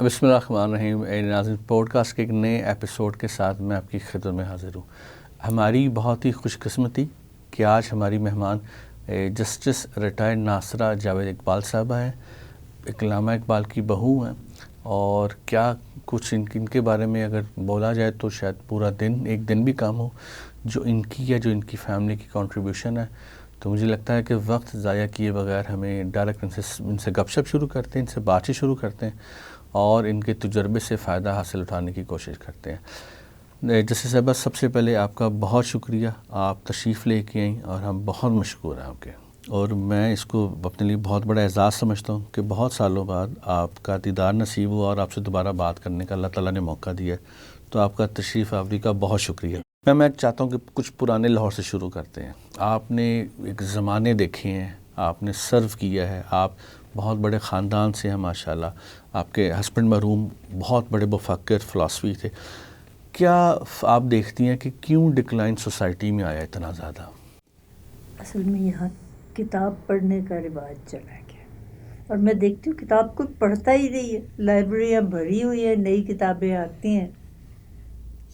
بسم اللہ الرحمن الرحیم. ناظرین، پوڈ کاسٹ کے ایک نئے ایپیسوڈ کے ساتھ میں آپ کی خدمت میں حاضر ہوں. ہماری بہت ہی خوش قسمتی کہ آج ہماری مہمان جسٹس ریٹائرڈ ناصرہ جاوید اقبال صاحبہ ہیں. علامہ اقبال کی بہو ہیں، اور کیا کچھ ان کے بارے میں اگر بولا جائے تو شاید پورا دن ایک دن بھی کام ہو جو ان کی یا جو ان کی فیملی کی کنٹریبیوشن ہے. تو مجھے لگتا ہے کہ وقت ضائع کیے بغیر ہمیں ڈائریکٹ ان سے گپ شپ شروع کرتے ہیں، ان سے بات چیت شروع کرتے ہیں اور ان کے تجربے سے فائدہ حاصل اٹھانے کی کوشش کرتے ہیں. جیسے صاحبہ، سب سے پہلے آپ کا بہت شکریہ، آپ تشریف لے کے آئیں اور ہم بہت مشکور ہیں آپ کے. اور میں اس کو اپنے لیے بہت بڑا اعزاز سمجھتا ہوں کہ بہت سالوں بعد آپ کا دیدار نصیب ہوا اور آپ سے دوبارہ بات کرنے کا اللہ تعالیٰ نے موقع دیا. تو آپ کا تشریف آوری کا بہت شکریہ. میں چاہتا ہوں کہ کچھ پرانے لاہور سے شروع کرتے ہیں. آپ نے ایک زمانے دیکھے ہیں، آپ نے سرو کیا ہے، آپ بہت بڑے خاندان سے ہیں ماشاءاللہ. آپ کے ہسبینڈ مرحوم بہت بڑے مفکر فلاسفی تھے. کیا آپ دیکھتی ہیں کہ کیوں ڈکلائن سوسائٹی میں آیا اتنا زیادہ؟ اصل میں یہاں کتاب پڑھنے کا رواج چلا گیا، اور میں دیکھتی ہوں کتاب کوئی پڑھتا ہی نہیں ہے. لائبریریاں بھری ہوئی ہیں، نئی کتابیں آتی ہیں،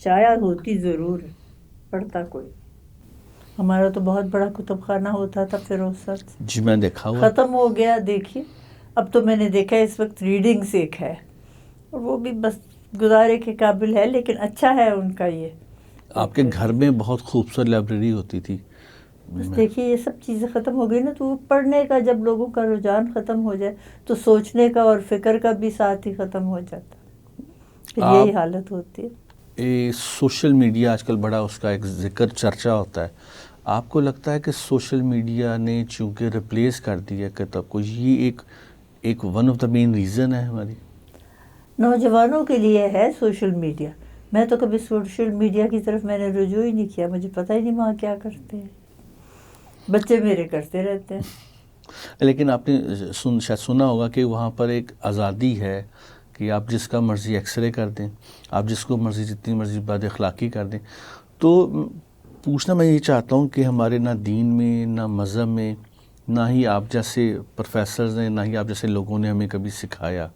شائع ہوتی ضرور ہے، پڑھتا کوئی. ہمارا تو بہت بڑا کتب خانہ ہوتا تھا فیروزسٹ. جی میں دیکھا ہوا. ختم ہو گیا. دیکھیے اب تو میں نے دیکھا اس وقت ریڈنگ سے ایک ہے، اور وہ بھی بس گزارے کے قابل ہے، لیکن اچھا ہے ان کا. یہ آپ کے گھر میں بہت خوبصورت لائبریری ہوتی تھی. بس دیکھیے یہ سب چیزیں ختم ہو گئی نا، تو پڑھنے کا جب لوگوں کا رجحان ختم ہو جائے تو سوچنے کا اور فکر کا بھی ساتھ ہی ختم ہو جاتا. پھر یہی حالت ہوتی ہے. سوشل میڈیا آج کل بڑا اس کا ایک ذکر چرچا ہوتا ہے. آپ کو لگتا ہے کہ سوشل میڈیا نے چونکہ ریپلیس کر دیا کتاب کو، یہ ایک one of the main reason ہے ہماری؟ نوجوانوں کے لیے ہے سوشل میڈیا. میں تو کبھی سوشل میڈیا کی طرف میں نے رجوع ہی نہیں کیا. مجھے پتہ ہی نہیں وہاں کیا کرتے ہیں. بچے میرے کرتے رہتے ہیں. لیکن آپ نے شاید سنا ہوگا کہ وہاں پر ایک آزادی ہے کہ آپ جس کا مرضی ایکس رے کر دیں، آپ جس کو مرضی جتنی مرضی بد اخلاقی کر دیں. تو پوچھنا میں یہ چاہتا ہوں کہ ہمارے نہ دین میں، نہ مذہب میں، نہ ہی آپ جیسے پروفیسرز نے، نہ ہی آپ جیسے لوگوں نے ہمیں کبھی سکھایا،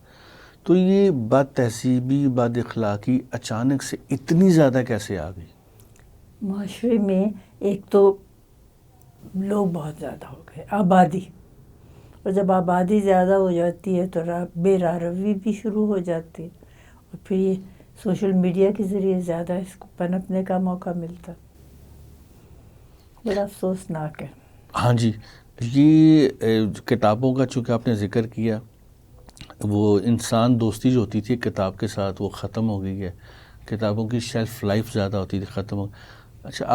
تو یہ بد تہذیبی، بد اخلاقی اچانک سے اتنی زیادہ کیسے آ گئی؟ معاشرے میں ایک تو لوگ بہت زیادہ ہو گئے، آبادی، اور جب آبادی زیادہ ہو جاتی ہے تو بے راہ روی بھی شروع ہو جاتی ہے، اور پھر یہ سوشل میڈیا کے ذریعے زیادہ اس کو پنپنے کا موقع ملتا. بڑا افسوسناک ہے. ہاں جی، یہ کتابوں کا چونکہ آپ نے ذکر کیا، وہ انسان دوستی جو ہوتی تھی کتاب کے ساتھ وہ ختم ہو گئی ہے. کتابوں کی شیلف لائف زیادہ ہوتی تھی، ختم ہو. اچھا،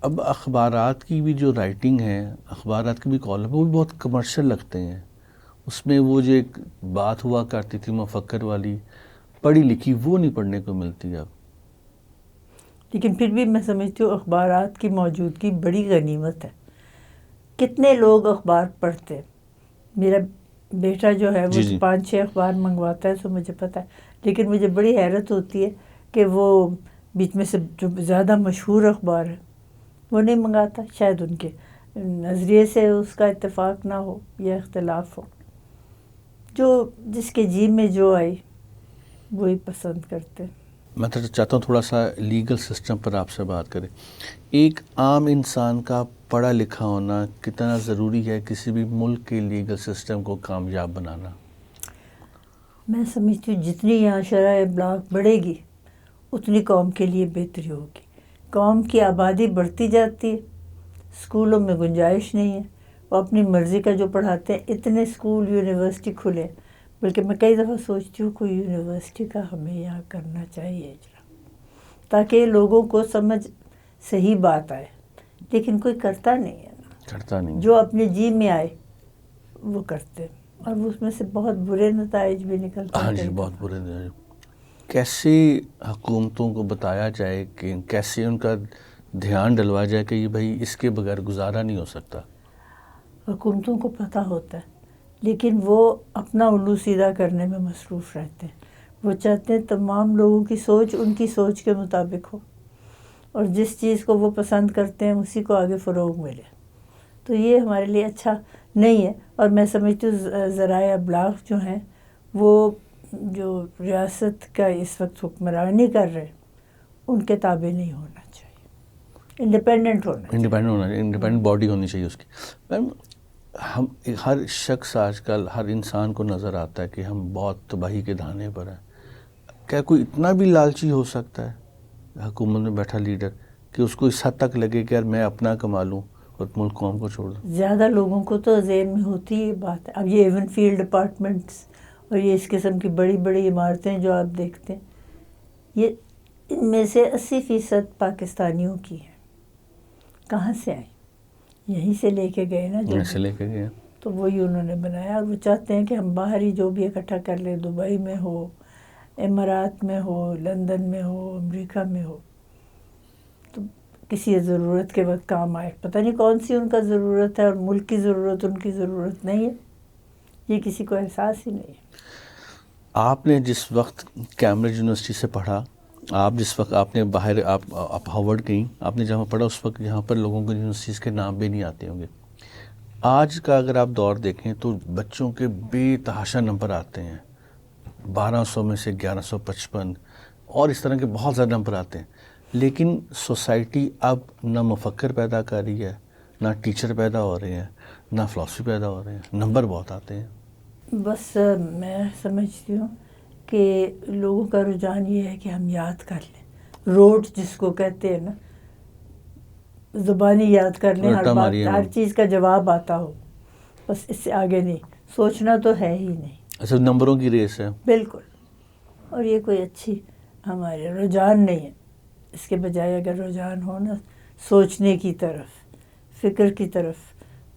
اب اخبارات کی بھی جو رائٹنگ ہے، اخبارات کے بھی کالم وہ بھی بہت کمرشل لگتے ہیں. اس میں وہ جو ایک بات ہوا کرتی تھی مفکر والی، پڑھی لکھی، وہ نہیں پڑھنے کو ملتی اب. لیکن پھر بھی میں سمجھتی ہوں اخبارات کی موجودگی بڑی غنیمت ہے. کتنے لوگ اخبار پڑھتے ہیں. میرا بیٹا جو ہے وہ 5-6 اخبار منگواتا ہے، تو مجھے پتہ ہے. لیکن مجھے بڑی حیرت ہوتی ہے کہ وہ بیچ میں سے جو زیادہ مشہور اخبار ہے وہ نہیں منگاتا. شاید ان کے نظریے سے اس کا اتفاق نہ ہو یا اختلاف ہو. جو جس کے جی میں جو آئی وہی پسند کرتے. میں تو چاہتا ہوں تھوڑا سا لیگل سسٹم پر آپ سے بات کریں. ایک عام انسان کا پڑھا لکھا ہونا کتنا ضروری ہے کسی بھی ملک کے لیگل سسٹم کو کامیاب بنانا؟ میں سمجھتی ہوں جتنی یہاں شرح ابلاغ بڑھے گی اتنی قوم کے لیے بہتری ہوگی. قوم کی آبادی بڑھتی جاتی ہے، اسکولوں میں گنجائش نہیں ہے. وہ اپنی مرضی کا جو پڑھاتے ہیں. اتنے اسکول یونیورسٹی کھلے، بلکہ میں کئی دفعہ سوچتی ہوں کوئی یونیورسٹی کا ہمیں یہاں کرنا چاہیے تاکہ لوگوں کو سمجھ صحیح بات آئے. لیکن کوئی کرتا نہیں ہے. کرتا نہیں. جو اپنے جی میں آئے وہ کرتے، اور اس میں سے بہت برے نتائج بھی نکلتے ہیں. ہاں جی، بہت برے نتائج. کیسے حکومتوں کو بتایا جائے کہ کیسے ان کا دھیان ڈلوایا جائے کہ یہ بھائی اس کے بغیر گزارا نہیں ہو سکتا؟ حکومتوں کو پتہ ہوتا ہے، لیکن وہ اپنا الو سیدھا کرنے میں مصروف رہتے ہیں. وہ چاہتے ہیں تمام لوگوں کی سوچ ان کی سوچ کے مطابق ہو، اور جس چیز کو وہ پسند کرتے ہیں اسی کو آگے فروغ ملے. تو یہ ہمارے لیے اچھا نہیں ہے. اور میں سمجھتی ہوں ذرائع ابلاغ جو ہیں وہ جو ریاست کا اس وقت حکمرانی کر رہے ہیں ان کے تابع نہیں ہونا چاہیے، انڈیپینڈنٹ انڈیپینڈنٹ باڈی ہونی چاہیے اس کی. میم ہم ہر شخص آج کل ہر انسان کو نظر آتا ہے کہ ہم بہت تباہی کے دھانے پر ہیں. کیا کوئی اتنا بھی لالچی ہو سکتا ہے حکومت میں بیٹھا لیڈر کہ اس کو اس حد تک لگے کہ یار میں اپنا کما لوں اور ملک قوم کو چھوڑ دوں؟ زیادہ لوگوں کو تو ذہن میں ہوتی ہے بات. اب یہ ایون فیلڈ ڈپارٹمنٹس اور یہ اس قسم کی بڑی بڑی عمارتیں جو آپ دیکھتے ہیں، یہ ان میں سے 80% پاکستانیوں کی ہیں. کہاں سے آئیں؟ یہیں سے لے کے گئے نا، یہیں سے لے کے گئے تو وہی انہوں نے بنایا. اور وہ چاہتے ہیں کہ ہم باہر ہی جو بھی اکٹھا کر لیں، دبئی میں ہو، امارات میں ہو، لندن میں ہو، امریکہ میں ہو، تو کسی ضرورت کے وقت کام آئے. پتہ نہیں کون سی ان کا ضرورت ہے، اور ملک کی ضرورت ان کی ضرورت نہیں ہے، یہ کسی کو احساس ہی نہیں ہے. آپ نے جس وقت کیمبرج یونیورسٹی سے پڑھا، آپ جس وقت آپ نے باہر آپ ہارورڈ گئیں، آپ نے جہاں پڑھا اس وقت یہاں پر لوگوں کو یونیورسٹیز کے نام بھی نہیں آتے ہوں گے. آج کا اگر آپ دور دیکھیں تو بچوں کے بے تحاشا نمبر آتے ہیں، 1200 میں سے 1155 اور اس طرح کے بہت زیادہ نمبر آتے ہیں. لیکن سوسائٹی اب نہ مفکر پیدا کر رہی ہے، نہ ٹیچر پیدا ہو رہے ہیں، نہ فلاسفی پیدا ہو رہے ہیں، نمبر بہت آتے ہیں. بس میں سمجھتی ہوں کہ لوگوں کا رجحان یہ ہے کہ ہم یاد کر لیں، روٹ جس کو کہتے ہیں نا، زبانی یاد کر لیں، ہر بات ہر چیز کا جواب آتا ہو، بس اس سے آگے نہیں سوچنا تو ہے ہی نہیں. اچھا، نمبروں کی ریس ہے. بالکل. اور یہ کوئی اچھی ہمارے رجحان نہیں ہے. اس کے بجائے اگر رجحان ہو نا سوچنے کی طرف، فکر کی طرف،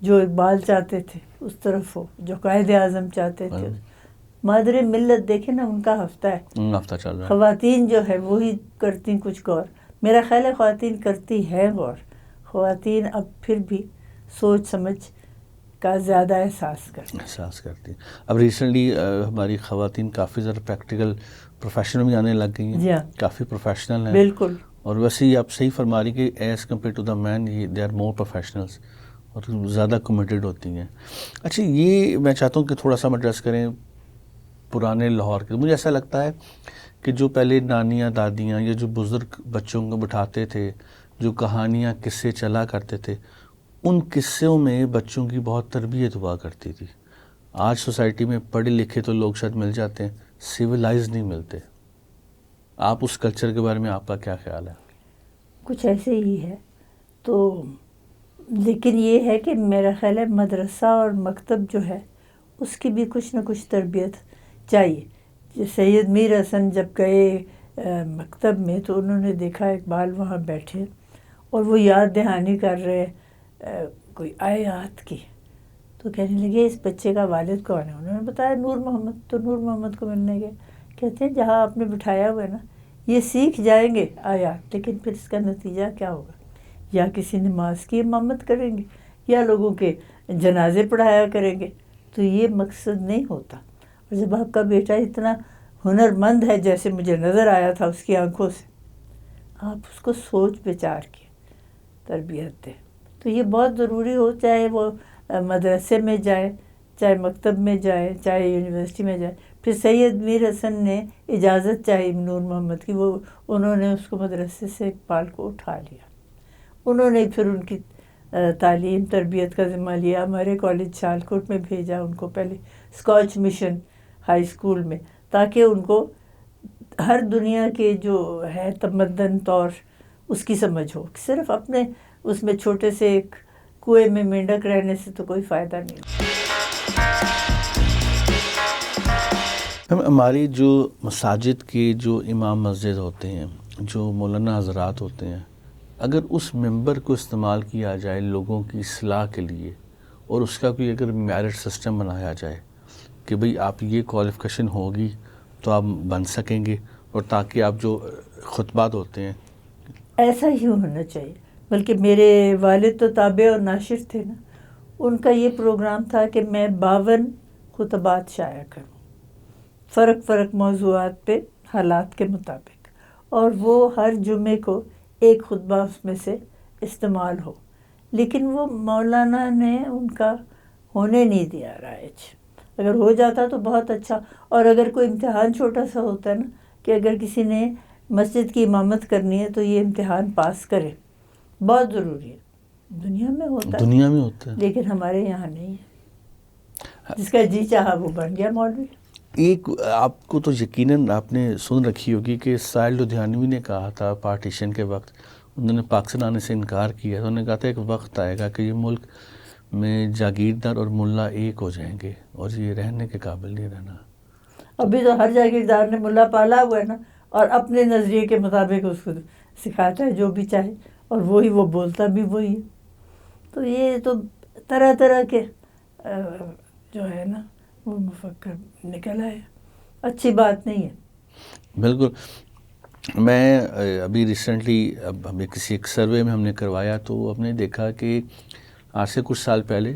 جو اقبال چاہتے تھے اس طرف ہو، جو قائد اعظم چاہتے تھے. مادر ملت دیکھیں نا، ان کا ہفتہ ہے، ہفتہ چل رہا ہے. خواتین جو ہے وہی کرتی کچھ غور. میرا خیال ہے خواتین کرتی ہے غور. خواتین اب پھر بھی سوچ سمجھ کا زیادہ احساس کرتی ہیں. اب ریسنٹلی ہماری خواتین کافی زیادہ پریکٹیکل پروفیشن میں آنے لگ گئی ہیں، کافی پروفیشنل ہیں. بالکل. اور ویسے ہی آپ صحیح فرما رہی کہ as compare to the men they are more professionals اور زیادہ کمیٹیڈ ہوتی ہیں. اچھا، یہ میں چاہتا ہوں کہ تھوڑا سا ہم ایڈریس کریں پرانے لاہور کے. مجھے ایسا لگتا ہے کہ جو پہلے نانیاں دادیاں یا جو بزرگ بچوں کو بٹھاتے تھے، جو کہانیاں قصے چلا کرتے تھے، ان قصوں میں بچوں کی بہت تربیت ہوا کرتی تھی. آج سوسائٹی میں پڑھے لکھے تو لوگ شاید مل جاتے ہیں، سویلائز نہیں ملتے. آپ اس کلچر کے بارے میں آپ کا کیا خیال ہے؟ کچھ ایسے ہی ہے. تو لیکن یہ ہے کہ میرا خیال ہے مدرسہ اور مکتب جو ہے اس کی بھی کچھ نہ کچھ تربیت چاہیے. سید میر حسن جب گئے مکتب میں تو انہوں نے دیکھا اقبال وہاں بیٹھے اور وہ یاد دہانی کر رہے کوئی آیات کی. تو کہنے لگے اس بچے کا والد کون ہے؟ انہوں نے بتایا نور محمد. تو نور محمد کو ملنے گئے. کہتے ہیں جہاں آپ نے بٹھایا ہوا ہے نا، یہ سیکھ جائیں گے آیات، لیکن پھر اس کا نتیجہ کیا ہوگا؟ یا کسی نماز کی امامت کریں گے یا لوگوں کے جنازے پڑھایا کریں گے. تو یہ مقصد نہیں ہوتا. اور جب آپ کا بیٹا اتنا ہنر مند ہے جیسے مجھے نظر آیا تھا اس کی آنکھوں سے، آپ اس کو سوچ بچار کے تربیت دیں. تو یہ بہت ضروری ہو، چاہے وہ مدرسے میں جائے، چاہے مکتب میں جائے، چاہے یونیورسٹی میں جائے. پھر سید میر حسن نے اجازت چاہی نور محمد کی، وہ انہوں نے اس کو مدرسے سے اقبال کو اٹھا لیا. انہوں نے پھر ان کی تعلیم تربیت کا ذمہ لیا. ہمارے کالج شالکوٹ میں بھیجا ان کو، پہلے اسکاچ مشن ہائی اسکول میں، تاکہ ان کو ہر دنیا کے جو ہے تمدن طور اس کی سمجھ ہو. صرف اپنے اس میں چھوٹے سے ایک کنویں میں مینڈک رہنے سے تو کوئی فائدہ نہیں. ہماری جو مساجد کے جو امام مسجد ہوتے ہیں، جو مولانا حضرات ہوتے ہیں، اگر اس ممبر کو استعمال کیا جائے لوگوں کی اصلاح کے لیے، اور اس کا کوئی اگر میرٹ سسٹم بنایا جائے کہ بھئی آپ یہ کوالیفیکیشن ہوگی تو آپ بن سکیں گے، اور تاکہ آپ جو خطبات ہوتے ہیں ایسا ہی ہونا چاہیے. بلکہ میرے والد تو تابع اور ناشر تھے نا، ان کا یہ پروگرام تھا کہ میں 52 خطبات شائع کروں، فرق موضوعات پہ حالات کے مطابق، اور وہ ہر جمعے کو ایک خطبہ اس میں سے استعمال ہو. لیکن وہ مولانا نے ان کا ہونے نہیں دیا رائج. اگر ہو جاتا تو بہت اچھا. اور اگر کوئی امتحان چھوٹا سا ہوتا ہے نا کہ اگر کسی نے مسجد کی امامت کرنی ہے تو یہ امتحان پاس کرے، بہت ضروری ہے. دنیا میں ہوتا ہے لیکن ہمارے یہاں نہیں ہے. جس کا جی چاہا وہ بن گیا مولوی. ایک آپ کو تو یقیناً آپ نے سن رکھی ہوگی کہ ساحل لدھیانوی نے کہا تھا پارٹیشن کے وقت، انہوں نے پاکستان آنے سے انکار کیا. انہوں نے کہا تھا ایک وقت آئے گا کہ یہ ملک میں جاگیردار اور ملا ایک ہو جائیں گے اور یہ رہنے کے قابل نہیں رہنا. ابھی تو ہر جاگیردار نے ملا پالا ہوا ہے نا، اور اپنے نظریے کے مطابق اس کو سکھاتا ہے جو بھی چاہے، اور وہی وہ بولتا بھی وہی ہے. تو یہ تو طرح طرح کے جو ہے نا وہ مفکر نکل آئے، اچھی بات نہیں ہے. بالکل. میں ابھی ریسنٹلی ہمیں کسی ایک سروے میں ہم نے کروایا تو ہم نے دیکھا کہ آج سے کچھ سال پہلے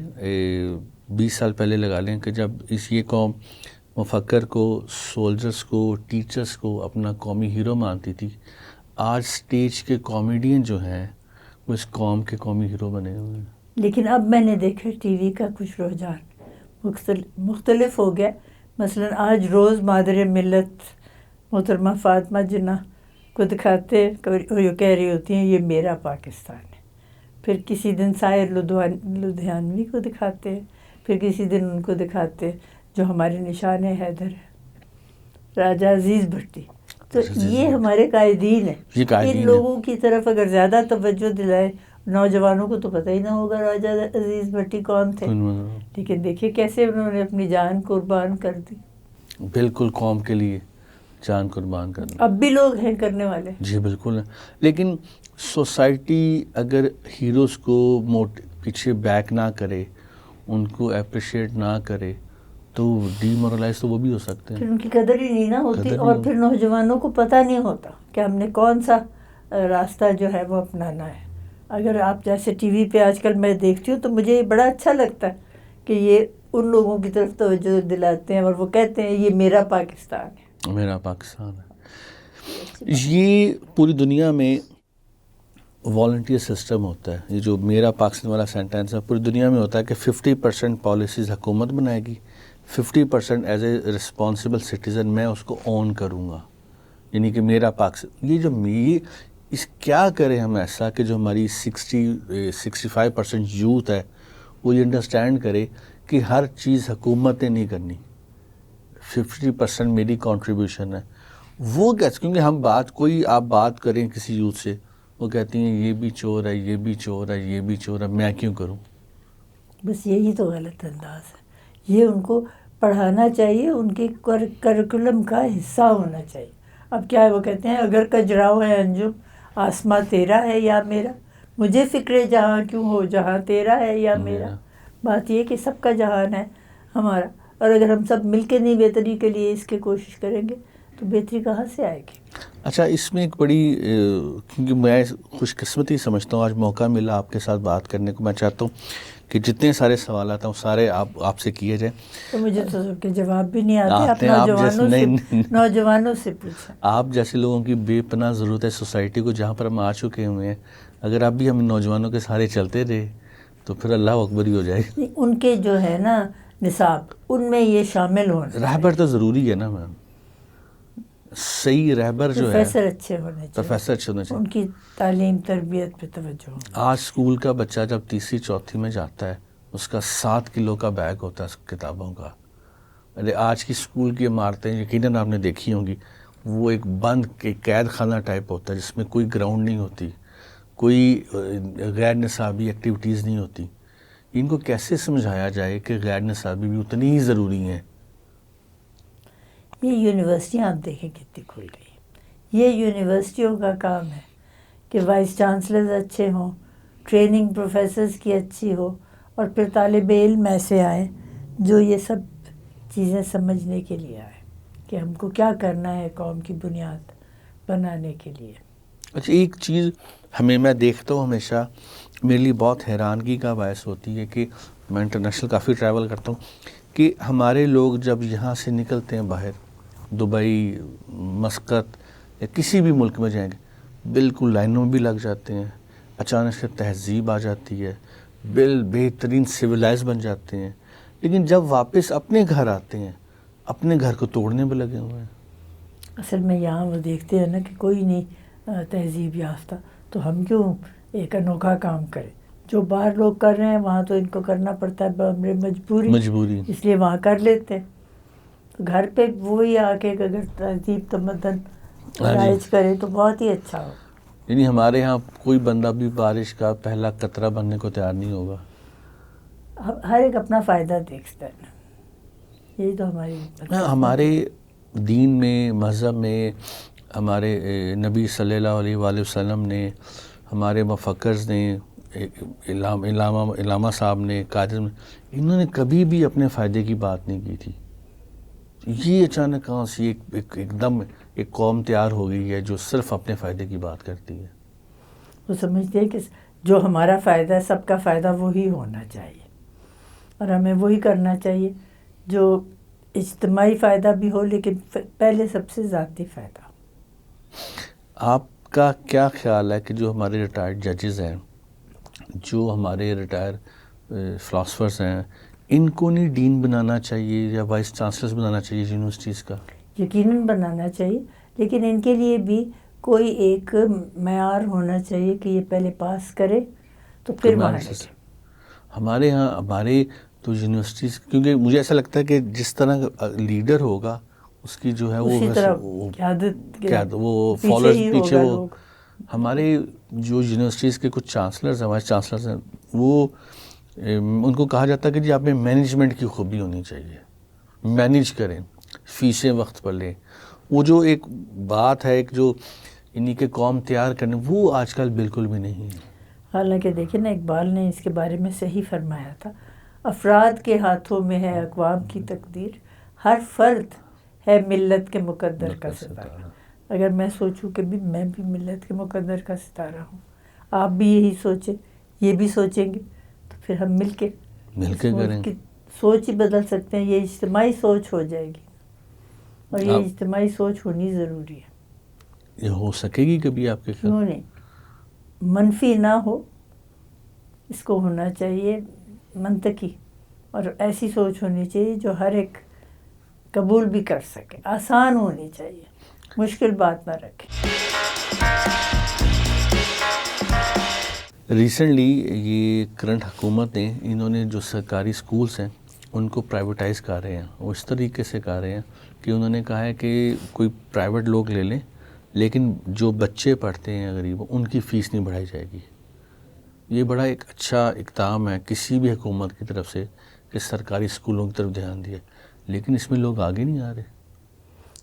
20 سال پہلے لگا لیں کہ جب یہ قوم مفکر کو، سولجرز کو، ٹیچرز کو اپنا قومی ہیرو مانتی تھی، آج سٹیج کے کامیڈین جو ہیں وہ اس قوم کے قومی ہیرو بنے ہوئے ہیں. لیکن اب میں نے دیکھا ٹی وی کا کچھ رجحان مختلف ہو گیا. مثلا آج روز مادر ملت محترمہ فاطمہ جناح کو دکھاتے اور یہ کہہ رہی ہوتی ہیں یہ میرا پاکستان ہے. پھر کسی دن ساحل لدھیانوی کو دکھاتے ہیں، پھر کسی دن ان کو دکھاتے جو ہمارے نشان حیدر ہے، راجہ عزیز بھٹی. تو یہ ہمارے قائدین ہیں. ان لوگوں کی طرف اگر زیادہ توجہ دلائے، نوجوانوں کو تو پتہ ہی نہ ہوگا راجہ عزیز بھٹی کون تھے، لیکن دیکھیے کیسے انہوں نے اپنی جان قربان کر دی. بالکل قوم کے لیے جان قربان کر دی. اب بھی لوگ ہیں کرنے والے. جی بالکل. لیکن سوسائٹی اگر ہیروز کو پیچھے بیک نہ کرے، ان کو اپریشیٹ نہ کرے تو ڈی مورلائز تو وہ بھی ہو سکتے ہیں. پھر ان کی قدر ہی نہیں نہ ہوتی، اور پھر نوجوانوں کو پتہ نہیں ہوتا کہ ہم نے کون سا راستہ جو ہے وہ اپنانا ہے. اگر آپ جیسے ٹی وی پہ آج کل میں دیکھتی ہوں تو مجھے یہ بڑا اچھا لگتا ہے کہ یہ ان لوگوں کی طرف توجہ دلاتے ہیں اور وہ کہتے ہیں یہ میرا پاکستان ہے. میرا پاکستان ہے. یہ پوری دنیا میں والنٹیئر سسٹم ہوتا ہے. یہ جو میرا پاکستان والا سینٹینس ہے پوری دنیا میں ہوتا ہے کہ 50% پالیسیز حکومت بنائے گی، 50% ایز اے رسپانسبل سٹیزن میں اس کو اون کروں گا. یعنی کہ میرا پاکستان. یہ جو اس کیا کریں ہم ایسا کہ جو ہماری 65% یوتھ ہے وہ یہ انڈرسٹینڈ کرے کہ ہر چیز حکومت نے نہیں کرنی، 50% میری کنٹریبیوشن ہے. وہ کیسے؟ کیونکہ آپ بات کریں کسی یوتھ سے، وہ کہتی ہیں یہ بھی چور ہے، یہ بھی چور ہے، یہ بھی چور ہے، میں کیوں کروں؟ بس یہی تو غلط انداز ہے. یہ ان کو پڑھانا چاہیے، ان کے کریکولم کا حصہ ہونا چاہیے. اب کیا ہے، وہ کہتے ہیں اگر کجراؤ ہے انجم، آسماں تیرا ہے یا میرا، مجھے فکر جہاں کیوں ہو جہاں تیرا ہے یا میرا. بات یہ کہ سب کا جہان ہے ہمارا، اور اگر ہم سب مل کے نہیں بہتری کے لیے اس کی کوشش کریں گے تو بہتری کہاں سے آئے گی؟ اچھا، اس میں ایک بڑی کیونکہ میں خوش قسمتی سمجھتا ہوں آج موقع ملا آپ کے ساتھ بات کرنے کو. میں چاہتا ہوں کہ جتنے سارے سوالات ہیں وہ سارے آپ سے کیے جائیں. تو مجھے تو سب کے جواب بھی نہیں آتے. نوجوانوں سے پوچھیں. آپ جیسے لوگوں کی بے پناہ ضرورت ہے سوسائٹی کو، جہاں پر ہم آ چکے ہوئے ہیں. اگر اب بھی ہم نوجوانوں کے سارے چلتے رہے تو پھر اللہ اکبر ہی ہو جائے گا. ان کے جو ہے نا نصاب، ان میں یہ شامل ہونا. رہبر تو ضروری ہے نا میم. صحیح رہبر جو ہے، پروفیسر اچھے ہونے چاہیے، ان کی تعلیم تربیت پہ توجہ. آج اسکول کا بچہ جب تیسری چوتھی میں جاتا ہے اس کا 7 کلو کا بیگ ہوتا ہے کتابوں کا. آج کی اسکول کی عمارتیں یقیناً آپ نے دیکھی ہوں گی، وہ ایک بند قید خانہ ٹائپ ہوتا ہے جس میں کوئی گراؤنڈ نہیں ہوتی، کوئی غیر نصابی ایکٹیویٹیز نہیں ہوتی. ان کو کیسے سمجھایا جائے کہ غیر نصابی بھی اتنی ہی ضروری ہیں؟ یہ یونیورسٹیاں آپ دیکھیں کتنی کھل گئی. یہ یونیورسٹیوں کا کام ہے کہ وائس چانسلرز اچھے ہوں، ٹریننگ پروفیسرز کی اچھی ہو، اور پھر طالب علم ایسے آئیں جو یہ سب چیزیں سمجھنے کے لیے آئے کہ ہم کو کیا کرنا ہے قوم کی بنیاد بنانے کے لیے. اچھا، ایک چیز میں دیکھتا ہوں ہمیشہ، میرے لیے بہت حیرانگی کا باعث ہوتی ہے کہ میں انٹرنیشنل کافی ٹریول کرتا ہوں کہ ہمارے لوگ جب یہاں سے نکلتے ہیں باہر، دبئی، مسقط یا کسی بھی ملک میں جائیں گے، بالکل لائنوں میں بھی لگ جاتے ہیں. اچانک سے تہذیب آ جاتی ہے، بہترین سویلائز بن جاتے ہیں. لیکن جب واپس اپنے گھر آتے ہیں اپنے گھر کو توڑنے پہ لگے ہوئے ہیں. اصل میں یہاں وہ دیکھتے ہیں نا کہ کوئی نہیں تہذیب یافتہ، تو ہم کیوں ایک انوکھا کام کریں. جو باہر لوگ کر رہے ہیں وہاں تو ان کو کرنا پڑتا ہے بامر مجبوری، اس لیے وہاں کر لیتے ہیں. تو گھر پہ وہی آ کے اگر تہذیب تمدن رائج کرے تو بہت ہی اچھا ہو. یعنی ہمارے ہاں کوئی بندہ بھی بارش کا پہلا قطرہ بننے کو تیار نہیں ہوگا. ہر ایک اپنا فائدہ دیکھتا ہے نا، یہی تو ہمارے دین میں، مذہب میں، ہمارے نبی صلی اللہ علیہ وآلہ وسلم نے، ہمارے مفکرز نے، علامہ صاحب نے، قادر نے، انہوں نے کبھی بھی اپنے فائدے کی بات نہیں کی تھی. یہ اچانک کہاں سے ایک دم ایک قوم تیار ہو گئی ہے جو صرف اپنے فائدے کی بات کرتی ہے. وہ سمجھتے ہیں کہ جو ہمارا فائدہ ہے سب کا فائدہ وہی ہونا چاہیے، اور ہمیں وہی کرنا چاہیے جو اجتماعی فائدہ بھی ہو، لیکن پہلے سب سے ذاتی فائدہ. آپ کا کیا خیال ہے کہ جو ہمارے ریٹائرڈ ججز ہیں، جو ہمارے ریٹائر فلاسفرز ہیں، ان کو نہیں ڈین بنانا چاہیے یا وائس چانسلرز بنانا چاہیے یونیورسٹیز کا؟ یقیناً بنانا چاہیے، لیکن ان کے لیے بھی کوئی ایک معیار ہونا چاہیے کہ یہ پہلے پاس کرے تو پھر وہاں لگے. ہمارے ہاں ہمارے تو یونیورسٹیز، کیونکہ مجھے ایسا لگتا ہے کہ جس طرح لیڈر ہوگا اس کی جو ہے وہ فالوورز پیچھے وہ. ہمارے جو یونیورسٹیز کے کچھ چانسلرز ہیں، وائس چانسلرز ہیں، وہ ان کو کہا جاتا ہے کہ جی آپ میں مینجمنٹ کی خوبی ہونی چاہیے، مینیج کریں، فیسیں وقت پر لیں. وہ جو ایک بات ہے، ایک جو انہی کے قوم تیار کرنے، وہ آج کل بالکل بھی نہیں ہے. حالانکہ دیکھیں نا، اقبال نے اس کے بارے میں صحیح فرمایا تھا، افراد کے ہاتھوں میں ہے اقوام کی تقدیر، ہر فرد ہے ملت کے مقدر کا ستارہ. اگر میں سوچوں کہ بھی میں بھی ملت کے مقدر کا ستارہ ہوں، آپ بھی یہی سوچیں، یہ بھی سوچیں گے، تو پھر ہم مل کے کریں کی سوچ ہی بدل سکتے ہیں. یہ اجتماعی سوچ ہو جائے گی، اور یہ اجتماعی سوچ ہونی ضروری ہے. یہ ہو سکے گی کبھی آپ کے خیال؟ کیوں نہیں، منفی نہ ہو، اس کو ہونا چاہیے منطقی، اور ایسی سوچ ہونی چاہیے جو ہر ایک قبول بھی کر سکے، آسان ہونی چاہیے، مشکل بات نہ رکھے. ریسنٹلی یہ کرنٹ حکومت نے، انہوں نے جو سرکاری سکولز ہیں ان کو پرائیویٹائز کر رہے ہیں. وہ اس طریقے سے کر رہے ہیں کہ انہوں نے کہا ہے کہ کوئی پرائیویٹ لوگ لے لیں، لیکن جو بچے پڑھتے ہیں غریب ان کی فیس نہیں بڑھائی جائے گی. یہ بڑا ایک اچھا اقدام ہے کسی بھی حکومت کی طرف سے کہ سرکاری اسکولوں کی طرف دھیان دیا، لیکن اس میں لوگ آگے نہیں آ رہے.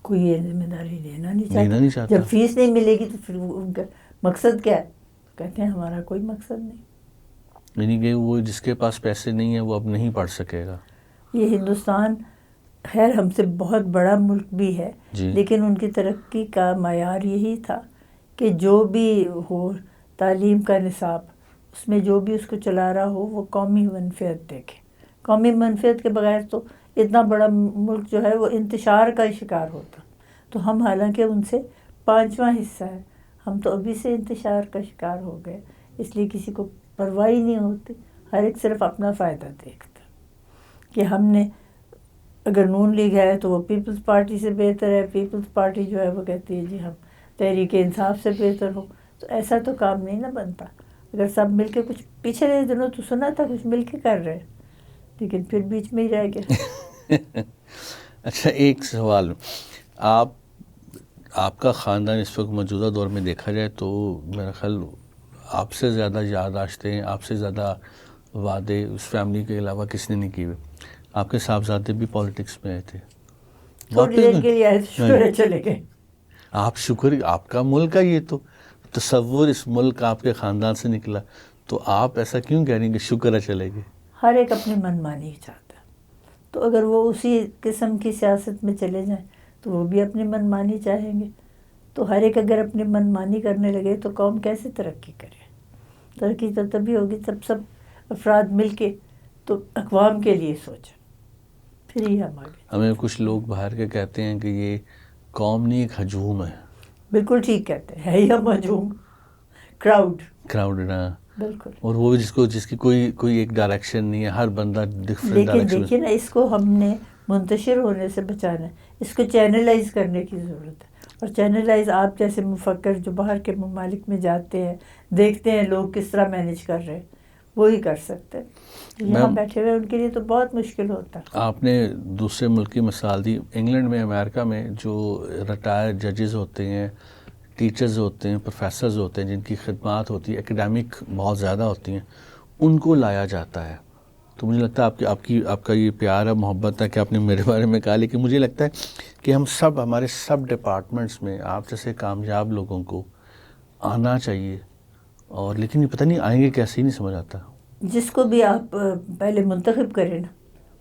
کوئی یہ ذمہ داری لینا نہیں چاہتا. جب فیس نہیں ملے گی تو پھر ان کا مقصد کیا ہے؟ کہتے ہیں ہمارا کوئی مقصد نہیں. یعنی کہ وہ جس کے پاس پیسے نہیں ہیں وہ اب نہیں پڑھ سکے گا. یہ ہندوستان خیر ہم سے بہت بڑا ملک بھی ہے، لیکن ان کی ترقی کا معیار یہی تھا کہ جو بھی ہو تعلیم کا نصاب، اس میں جو بھی اس کو چلا رہا ہو وہ قومی منفعت دیکھے. قومی منفعت کے بغیر تو اتنا بڑا ملک جو ہے وہ انتشار کا شکار ہوتا. تو ہم حالانکہ ان سے 5واں حصہ ہے، ہم تو ابھی سے انتشار کا شکار ہو گئے. اس لیے کسی کو پرواہ نہیں ہوتی، ہر ایک صرف اپنا فائدہ دیکھتا کہ ہم نے اگر نون لیگ ہے تو وہ پیپلز پارٹی سے بہتر ہے، پیپلز پارٹی جو ہے وہ کہتی ہے جی ہم تحریک انصاف سے بہتر ہو. تو ایسا تو کام نہیں نہ بنتا. اگر سب مل کے کچھ، پچھلے دنوں تو سنا تھا کچھ مل کے کر رہے، لیکن پھر بیچ میں ہی رہ گیا. اچھا ایک سوال، آپ کا خاندان اس وقت موجودہ دور میں دیکھا جائے تو میرا خیال آپ سے زیادہ یادداشتیں، آپ سے زیادہ وعدے اس فیملی کے علاوہ کس نے نہیں کیے ہوئے. آپ کے صاحبزادے بھی پالیٹکس میں آئے تھے، تھوڑی دیر کے لیے آئے تھے، شکر ہے چلے گئے. آپ شکر، آپ کا ملک ہے یہ، تو تصور اس ملک آپ کے خاندان سے نکلا، تو آپ ایسا کیوں کہہ رہی ہیں کہ شکر ہے چلے گئے؟ ہر ایک اپنی من مانی چاہتا ہے، تو اگر وہ اسی قسم کی سیاست میں چلے جائیں تو وہ بھی اپنی من مانی چاہیں گے. تو ہر ایک اگر اپنی من مانی کرنے لگے تو قوم کیسے ترقی کرے؟ ترقی تو تبھی ہوگی سب افراد مل کے تو اقوام کے لیے سوچیں، پھر ہی ہم آگے. ہمیں کچھ لوگ باہر کے کہتے ہیں کہ یہ قوم نہیں ایک ہجوم ہے. بالکل ٹھیک کہتے ہیں، ہے ہی ہم ہجوم، کراؤڈ. نا بالکل. اور وہ بھی جس کی کوئی ایک ڈائریکشن نہیں ہے، ہر بندہ ڈفرینٹ ڈائریکشن. لیکن دیکھیے نا، اس کو ہم نے منتشر ہونے سے بچانا ہے، اس کو چینلائز کرنے کی ضرورت ہے. اور چینلائز آپ جیسے مفکر جو باہر کے ممالک میں جاتے ہیں، دیکھتے ہیں لوگ کس طرح مینیج کر رہے ہیں، وہی کر سکتے ہیں. یہاں بیٹھے ہوئے ان کے لیے تو بہت مشکل ہوتا ہے. آپ نے دوسرے ملک کی مثال دی. انگلینڈ میں، امریکہ میں جو ریٹائر ججز ہوتے ہیں، ٹیچرز ہوتے ہیں، پروفیسرز ہوتے ہیں، جن کی خدمات ہوتی ہے ایکیڈیمک بہت زیادہ ہوتی ہیں، ان کو لایا جاتا ہے. تو مجھے لگتا ہے آپ کا یہ پیار ہے، محبت ہے کہ آپ نے میرے بارے میں کہا. لیکن مجھے لگتا ہے کہ ہمارے سب ڈپارٹمنٹس میں آپ جیسے کامیاب لوگوں کو آنا چاہیے. اور لیکن یہ پتہ نہیں آئیں گے کیسے، ہی نہیں سمجھ آتا. جس کو بھی آپ پہلے منتخب کریں نا،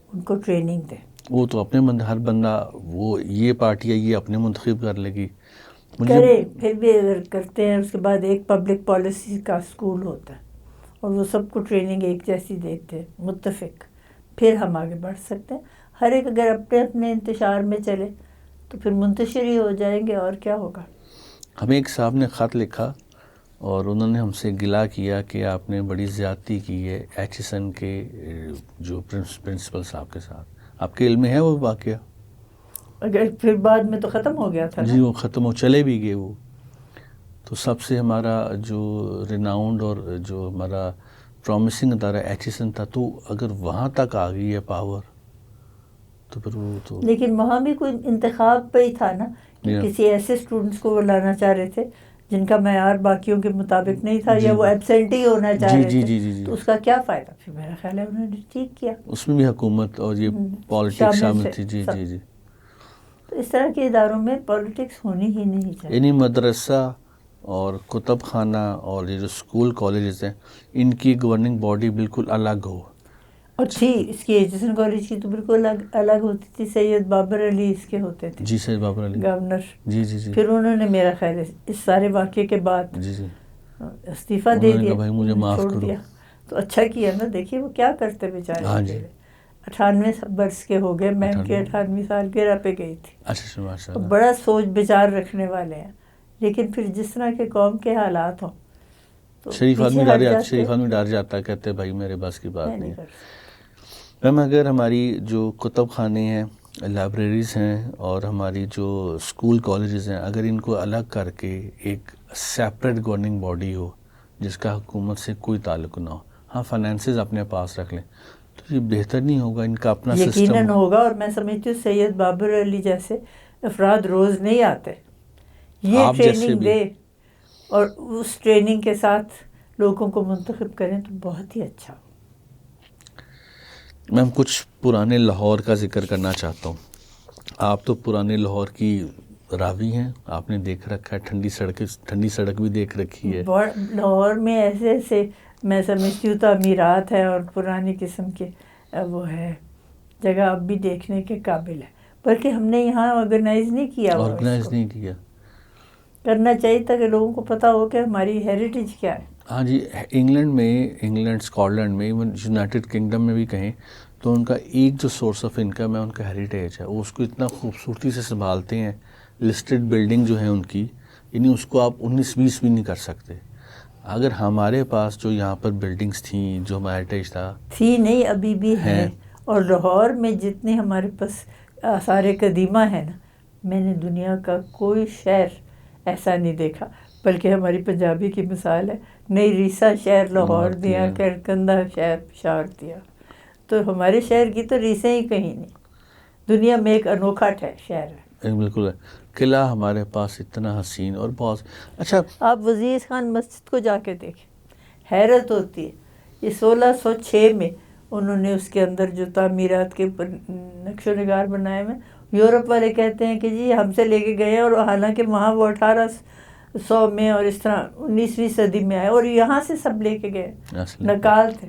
ان کو ٹریننگ دیں. وہ تو اپنے ہر بندہ، وہ یہ پارٹی ہے یہ اپنے منتخب کر لے گی. کرے، پھر بھی اگر کرتے ہیں اس کے بعد ایک پبلک پالیسی کا اسکول ہوتا ہے اور وہ سب کو ٹریننگ ایک جیسی دیتے ہیں متفق، پھر ہم آگے بڑھ سکتے ہیں. ہر ایک اگر اپنے اپنے انتشار میں چلے تو پھر منتشر ہی ہو جائیں گے، اور کیا ہوگا. ہمیں ایک صاحب نے خط لکھا اور انہوں نے ہم سے گلا کیا کہ آپ نے بڑی زیادتی کی ہے ایچ ایس این کے جو پرنسپل صاحب کے ساتھ. آپ کے علم میں ہے وہ واقعہ؟ اگر پھر بعد میں تو ختم ہو گیا تھا. جی وہ ختم ہو چلے بھی گئے وہ. تو سب سے ہمارا جو ریناؤنڈ اور جو ہمارا پرومسنگ ادارہ ایچ ایس این تھا، تو اگر وہاں تک آ گئی ہے پاور تو پھر وہ تو. لیکن وہاں بھی کوئی انتخاب پہ ہی تھا نا، کہ کسی ایسے اسٹوڈنٹس کو وہ لانا چاہ رہے تھے جن کا معیار باقیوں کے مطابق نہیں تھا، یا وہ ایبسینٹ ہی ہونا چاہ رہے تھے. تو اس کا کیا فائدہ؟ پھر میرا خیال ہے انہوں نے ٹھیک کیا. اس میں بھی حکومت اور یہ پالیٹکس شامل تھی. جی. تو اس طرح کے اداروں میں پالیٹکس ہونی ہی نہیں چاہیے. یعنی مدرسہ اور کتب خانہ اور یہ جو اسکول کالجز ہیں، ان کی گورننگ باڈی بالکل الگ ہو. اور تھی اس کی ایچ ایس این کالج کی تو بالکل الگ ہوتی تھی. سید بابر علی اس کے ہوتے تھے. جی سید بابر علی گورنر. جی. پھر انہوں نے میرا خیال ہے اس سارے واقعے کے بعد استعفیٰ دے دیا، بھائی مجھے معاف چھوڑ کرو. دیا. تو اچھا کیا نا. دیکھیے وہ کیا کرتے بیچارے. ہاں جی. 98 برس کے ہو گئے. میں ان کے 98 سالگرہ پہ گئی تھی. اچھا ماشاء اللہ. بڑا سوچ بچار رکھنے والے ہیں. لیکن پھر جس طرح کے قوم کے حالات ہوں تو شریف آدمی ڈر جاتا ہے، کہتے بھائی میرے بس کی بات نہیں ہے. میم اگر ہماری جو کتب خانے ہیں، لائبریریز ہیں اور ہماری جو اسکول کالجز ہیں، اگر ان کو الگ کر کے ایک سیپریٹ گورننگ باڈی ہو جس کا حکومت سے کوئی تعلق نہ ہو، ہاں فائنینسز اپنے پاس رکھ لیں، تو یہ بہتر نہیں ہوگا؟ ان کا اپنا سسٹم یقیناً ہوگا. اور میں سمجھتی ہوں سید بابر علی جیسے افراد روز نہیں آتے. یہ ٹریننگ دے اور اس ٹریننگ کے ساتھ لوگوں کو منتخب کریں تو بہت ہی اچھا. میں کچھ پرانے لاہور کا ذکر کرنا چاہتا ہوں. آپ تو پرانے لاہور کی راوی ہیں، آپ نے دیکھ رکھا ہے، ٹھنڈی سڑک بھی دیکھ رکھی ہے. لاہور میں ایسے میں سمجھتی ہوں تعمیرات ہیں اور پرانی قسم کے وہ ہے جگہ اب بھی دیکھنے کے قابل ہے. بلکہ ہم نے یہاں آرگنائز نہیں کیا. کرنا چاہیے تاکہ لوگوں کو پتہ ہو کہ ہماری ہیریٹیج کیا ہے. ہاں جی. انگلینڈ اسکاٹ لینڈ میں، ایون یونائٹڈ کنگڈم میں بھی کہیں تو ان کا ایک جو سورس آف انکم ہے ان کا ہیریٹیج ہے. وہ اس کو اتنا خوبصورتی سے سنبھالتے ہیں. لسٹڈ بلڈنگ جو ہیں ان کی، یعنی اس کو آپ 19-20 بھی نہیں کر سکتے. اگر ہمارے پاس جو یہاں پر بلڈنگز تھیں، جو ہمارا ہیریٹیج تھی نہیں، ابھی بھی ہیں. اور لاہور میں جتنے ہمارے پاس آثار قدیمہ ہیں نا، میں نے دنیا کا کوئی شہر ایسا نہیں دیکھا. بلکہ ہماری پنجابی کی مثال ہے، نئی ریسا شہر لاہور دیا، کرکندہ شہر پشاور دیا. تو ہمارے شہر کی تو ریسیں ہی کہیں نہیں. دنیا میں ایک انوکھا شہر ہے. بالکل ہے. قلعہ ہمارے پاس اتنا حسین اور بہت اچھا. آپ وزیر خان مسجد کو جا کے دیکھیں، حیرت ہوتی ہے. یہ 1606 میں انہوں نے اس کے اندر جو تعمیرات کے نقش و نگار بنائے ہوئے، یورپ والے کہتے ہیں کہ جی ہم سے لے کے گئے، اور حالانکہ وہاں وہ 1800 میں اور اس طرح 19ویں صدی میں آئے، اور یہاں سے سب لے کے گئے، نقال تھے.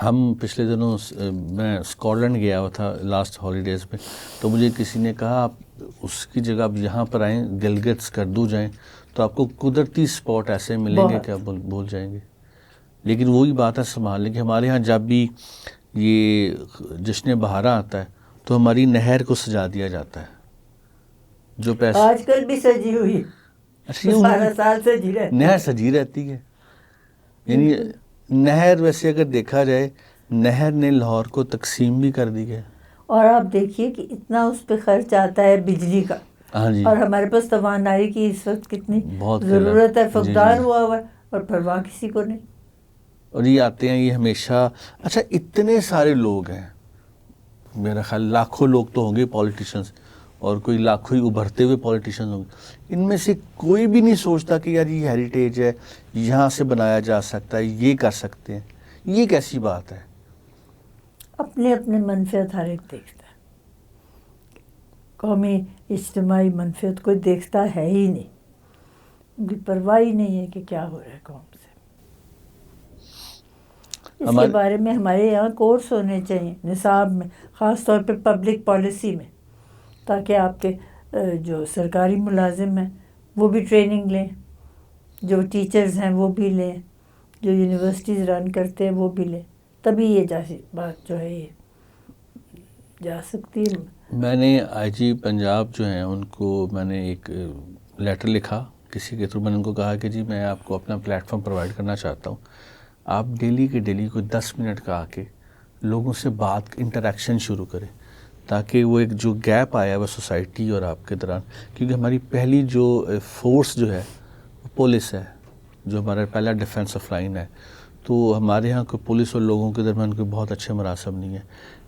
ہم پچھلے دنوں میں اسکاٹ لینڈ گیا ہوا تھا لاسٹ ہالیڈیز میں، تو مجھے کسی نے کہا آپ اس کی جگہ اب یہاں پر آئیں، گلگت سکردو جائیں تو آپ کو قدرتی اسپاٹ ایسے ملیں گے کہ آپ بھول جائیں گے. لیکن وہی بات ہے سنبھالنے کی. ہمارے ہاں جب بھی یہ جشن بہارا آتا ہے تو ہماری نہر کو سجا دیا جاتا ہے، جو پیسے آج کل بھی سجی ہوئی، 12 سال سجی رہتی ہے. نہر سجی رہتی ہے. یعنی نہر ویسے اگر دیکھا جائے نہر نے لاہور کو تقسیم بھی کر دی ہے. اور آپ دیکھیے کہ اتنا اس پہ خرچ آتا ہے بجلی کا. ہاں جی. اور ہمارے پاس توانائی کی اس وقت کتنی بہت ضرورت ہے, فقدان ہوا ہوا ہے, اور پرواہ کسی کو نہیں. اور یہ آتے ہیں یہ ہمیشہ. اچھا اتنے سارے لوگ ہیں, میرا خیال لاکھوں لوگ تو ہوں گے پولیٹیشنز, اور کوئی لاکھوں ہی ابھرتے ہوئے پولیٹیشنز ہوں گے, ان میں سے کوئی بھی نہیں سوچتا کہ یار یہ ہیریٹیج ہے, یہاں سے بنایا جا سکتا ہے, یہ کر سکتے ہیں. یہ کیسی بات ہے؟ اپنے اپنے منفعت ہر ایک دیکھتا ہے, قومی اجتماعی منفعت کوئی دیکھتا ہے ہی نہیں. ان کی پرواہ ہی نہیں ہے کہ کیا ہو رہا ہے قوم سے. اس کے بارے میں ہمارے یہاں کورس ہونے چاہیے نصاب میں, خاص طور پہ پبلک پالیسی میں, تاکہ آپ کے جو سرکاری ملازم ہیں وہ بھی ٹریننگ لیں, جو ٹیچرز ہیں وہ بھی لیں, جو یونیورسٹیز رن کرتے ہیں وہ بھی لیں, تبھی یہ جیسی بات جو ہے یہ جا سکتی ہے. میں نے آئی جی پنجاب جو ہیں ان کو میں نے ایک لیٹر لکھا کسی کے تھرو. میں نے ان کو کہا کہ جی میں آپ کو اپنا پلیٹ فارم پرووائڈ کرنا چاہتا ہوں, آپ ڈیلی کے ڈیلی کوئی 10 منٹ کا آ کے لوگوں سے بات انٹریکشن شروع کریں, تاکہ وہ ایک جو گیپ آیا ہے وہ سوسائٹی اور آپ کے دوران, کیونکہ ہماری پہلی جو فورس جو ہے وہ پولیس ہے, جو ہمارا پہلا ڈیفینس آف لائن ہے. تو ہمارے یہاں کوئی پولیس اور لوگوں کے درمیان کوئی بہت اچھے مراسم نہیں ہے,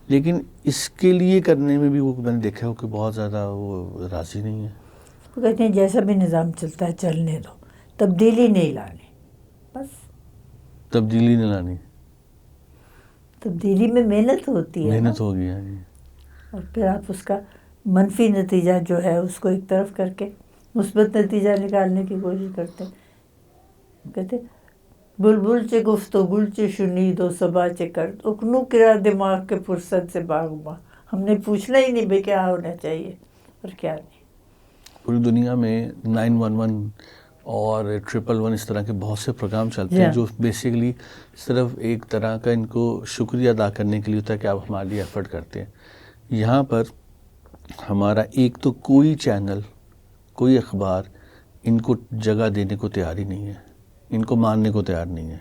لیکن اس کے لیے کرنے میں بھی وہ میں نے دیکھا ہو کہ بہت زیادہ وہ راضی نہیں ہے. وہ کہتے ہیں جیسا بھی نظام چلتا ہے چلنے دو, تبدیلی نہیں لانی. بس تبدیلی نہیں لانی, تبدیلی میں محنت ہوتی ہے, محنت ہوگی. ہاں جی. اور پھر آپ اس کا منفی نتیجہ جو ہے اس کو ایک طرف کر کے مثبت نتیجہ نکالنے کی کوشش کرتے ہیں. کہتے بلبل چے گفتگو چے شنید و صبا چے کرد اکنو کرا دماغ کے فرصت سے باغباں. ہم نے پوچھنا ہی نہیں بھائی کیا ہونا چاہیے اور کیا نہیں. پوری دنیا میں 911 اور 111 اس طرح کے بہت سے پروگرام چلتے ہیں جو بیسیکلی صرف ایک طرح کا ان کو شکریہ ادا کرنے کے لیے ہوتا ہے کہ آپ ہمارے لیے ایفرٹ کرتے ہیں. یہاں پر ہمارا ایک تو کوئی چینل کوئی اخبار ان کو جگہ دینے کو تیار ہی نہیں ہے, ان کو ماننے کو تیار نہیں ہے,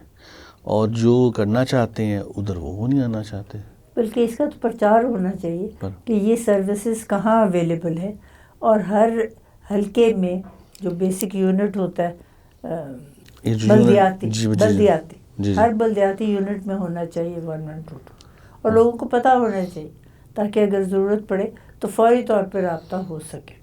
اور جو کرنا چاہتے ہیں ادھر وہ نہیں آنا چاہتے. بلکہ اس کا تو پرچار ہونا چاہیے کہ یہ سروسز کہاں اویلیبل ہے, اور ہر حلقے میں جو بیسک یونٹ ہوتا ہے بلدیاتی ہر بلدیاتی یونٹ میں ہونا چاہیے 1122, اور لوگوں کو پتہ ہونا چاہیے تاکہ اگر ضرورت پڑے تو فوری طور پر رابطہ ہو سکے.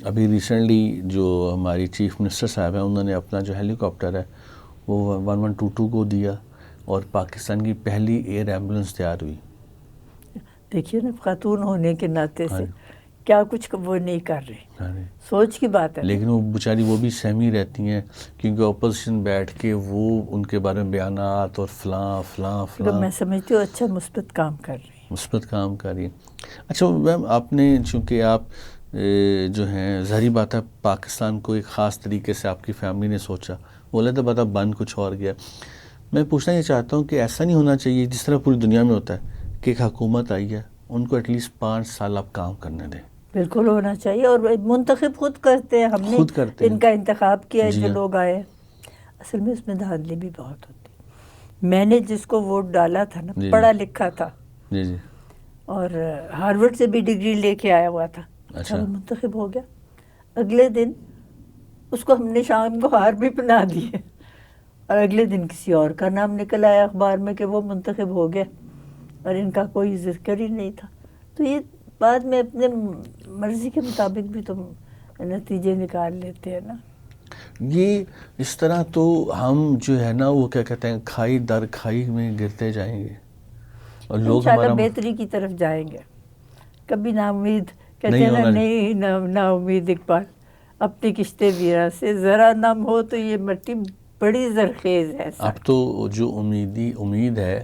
ابھی ریسنٹلی جو ہماری چیف منسٹر صاحب ہیں انہوں نے اپنا جو ہیلی کاپٹر ہے وہ 1122 کو دیا, اور پاکستان کی پہلی ایئر ایمبولنس تیار ہوئی. دیکھیے نا, خاتون ہونے کے ناطے سے کیا کچھ وہ نہیں کر رہے, سوچ کی بات ہے. لیکن وہ بیچاری وہ بھی سہمی رہتی ہیں کیونکہ اپوزیشن بیٹھ کے وہ ان کے بارے میں بیانات اور فلاں فلاں فلاں. میں سمجھتی ہوں اچھا مثبت کام کر رہی ہیں, مثبت کام کر رہی ہیں. اچھا میم آپ نے چونکہ آپ جو ہیں ظاہری بات ہے پاکستان کو ایک خاص طریقے سے آپ کی فیملی نے سوچا, بولا تھا پتہ بن کچھ اور گیا. میں پوچھنا یہ چاہتا ہوں کہ ایسا نہیں ہونا چاہیے جس طرح پوری دنیا میں ہوتا ہے کہ ایک حکومت آئی ہے ان کو ایٹ لیسٹ 5 سال آپ کام کرنے دیں. بالکل ہونا چاہیے, اور منتخب خود کرتے ہیں, ہم نے خود کرتے ہیں, ان کا انتخاب کیا ہے جی جو لوگ آئے. اصل میں اس میں دھاندلی بھی بہت ہوتی. میں نے جس کو ووٹ ڈالا تھا نا پڑھا لکھا تھا, جی جی, اور ہارورڈ سے بھی ڈگری لے کے آیا ہوا تھا. اچھا, وہ منتخب ہو گیا, اگلے دن اس کو ہم نے شام کو ہار بھی پہنا دیے, اور اگلے دن کسی اور کا نام نکل آیا اخبار میں کہ وہ منتخب ہو گیا, اور ان کا کوئی ذکر ہی نہیں تھا. تو یہ بعد میں اپنے مرضی کے مطابق بھی تم نتیجے نکال لیتے ہیں نا. یہ اس طرح تو ہم جو ہے نا وہ کیا کہتے ہیں کھائی در کھائی میں گرتے جائیں گے, اور لوگ انشاءاللہ بہتری کی طرف جائیں گے. کبھی نا امید کہتے ہیں نا, نہیں نا امید اقبال, اپنی کشتے ویرا سے ذرا نم ہو تو یہ مٹی بڑی زرخیز ہے. اب تو جو امید ہے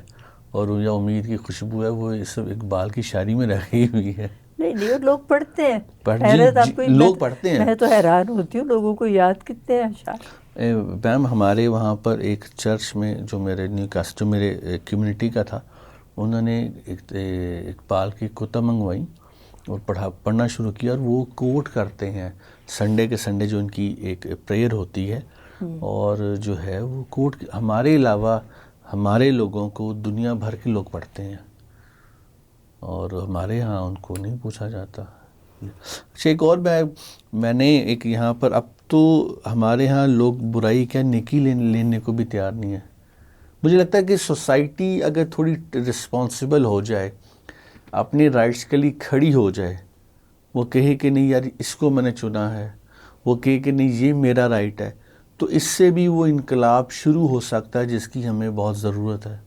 اور یا امید کی خوشبو ہے وہ اس اقبال کی شاعری میں رکھی ہوئی ہے. نہیں اور لوگ پڑھتے ہیں, لوگ پڑھتے ہیں. میں تو حیران ہوتی ہوں لوگوں کو یاد کتنے ہیں اشعار. میم ہمارے وہاں پر ایک چرچ میں جو میرے نیو کاسٹ جو میرے کمیونٹی کا تھا, انہوں نے اقبال کی کتب منگوائی, اور پڑھنا شروع کیا، اور وہ کوٹ کرتے ہیں سنڈے کے سنڈے، جو ان کی ایک پریئر ہوتی ہے، اور جو ہے وہ کوٹ ہمارے علاوہ ہمارے لوگوں کو دنیا بھر کے لوگ پڑھتے ہیں، اور ہمارے ہاں ان کو نہیں پوچھا جاتا۔ اچھا، ایک اور میں نے ایک یہاں پر، اب تو ہمارے ہاں لوگ برائی کیا نیکی لینے کو بھی تیار نہیں ہے۔ مجھے لگتا ہے کہ سوسائٹی اگر تھوڑی رسپانسبل ہو جائے، اپنے رائٹس کے لیے کھڑی ہو جائے، وہ کہے کہ نہیں یار اس کو میں نے چنا ہے، وہ کہے کہ نہیں یہ میرا رائٹ ہے، تو اس سے بھی وہ انقلاب شروع ہو سکتا ہے جس کی ہمیں بہت ضرورت ہے،